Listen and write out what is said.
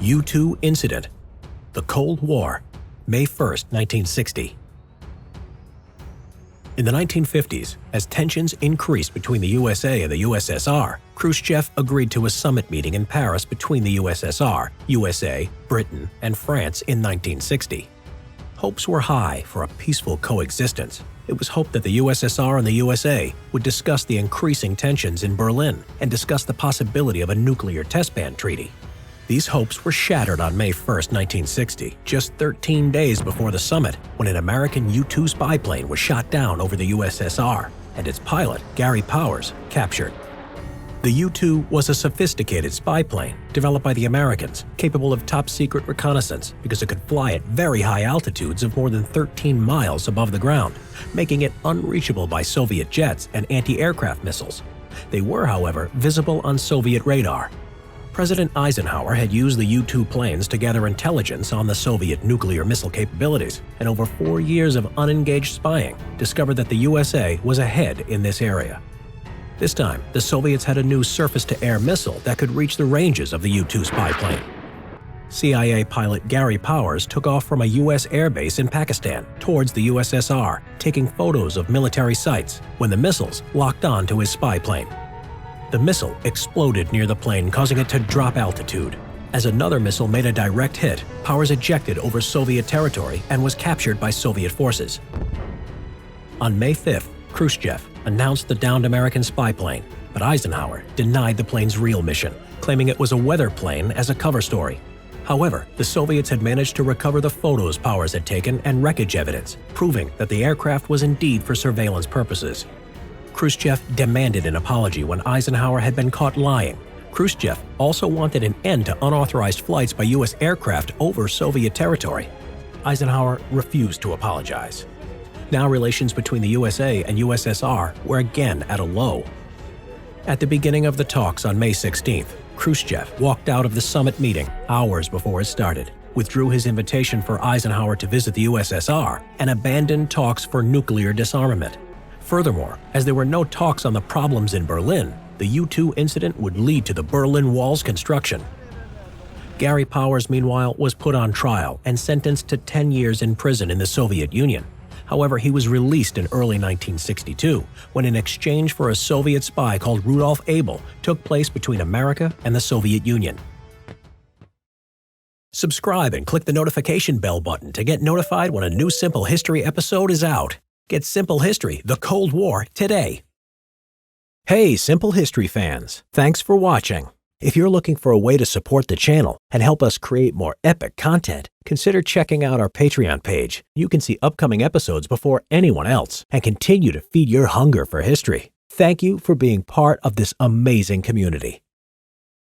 U-2 Incident. The Cold War, May 1, 1960. In the 1950s, as tensions increased between the USA and the USSR, Khrushchev agreed to a summit meeting in Paris between the USSR, USA, Britain, and France in 1960. Hopes were high for a peaceful coexistence. It was hoped that the USSR and the USA would discuss the increasing tensions in Berlin and discuss the possibility of a nuclear test ban treaty. These hopes were shattered on May 1, 1960, just 13 days before the summit, when an American U-2 spy plane was shot down over the USSR, and its pilot, Gary Powers, captured. The U-2 was a sophisticated spy plane developed by the Americans, capable of top-secret reconnaissance because it could fly at very high altitudes of more than 13 miles above the ground, making it unreachable by Soviet jets and anti-aircraft missiles. They were, however, visible on Soviet radar. President Eisenhower had used the U-2 planes to gather intelligence on the Soviet nuclear missile capabilities, and over 4 years of unengaged spying discovered that the USA was ahead in this area. This time, the Soviets had a new surface-to-air missile that could reach the ranges of the U-2 spy plane. CIA pilot Gary Powers took off from a U.S. airbase in Pakistan towards the USSR, taking photos of military sites when the missiles locked on to his spy plane. The missile exploded near the plane, causing it to drop altitude. As another missile made a direct hit, Powers ejected over Soviet territory and was captured by Soviet forces. On May 5th, Khrushchev announced the downed American spy plane, but Eisenhower denied the plane's real mission, claiming it was a weather plane as a cover story. However, the Soviets had managed to recover the photos Powers had taken and wreckage evidence, proving that the aircraft was indeed for surveillance purposes. Khrushchev demanded an apology when Eisenhower had been caught lying. Khrushchev also wanted an end to unauthorized flights by U.S. aircraft over Soviet territory. Eisenhower refused to apologize. Now relations between the USA and USSR were again at a low. At the beginning of the talks on May 16th, Khrushchev walked out of the summit meeting hours before it started, withdrew his invitation for Eisenhower to visit the USSR, and abandoned talks for nuclear disarmament. Furthermore, as there were no talks on the problems in Berlin, the U-2 incident would lead to the Berlin Wall's construction. Gary Powers, meanwhile, was put on trial and sentenced to 10 years in prison in the Soviet Union. However, he was released in early 1962 when an exchange for a Soviet spy called Rudolf Abel took place between America and the Soviet Union. Subscribe and click the notification bell button to get notified when a new Simple History episode is out. Get Simple History, The Cold War, today. Hey, Simple History fans, thanks for watching. If you're looking for a way to support the channel and help us create more epic content, consider checking out our Patreon page. You can see upcoming episodes before anyone else and continue to feed your hunger for history. Thank you for being part of this amazing community.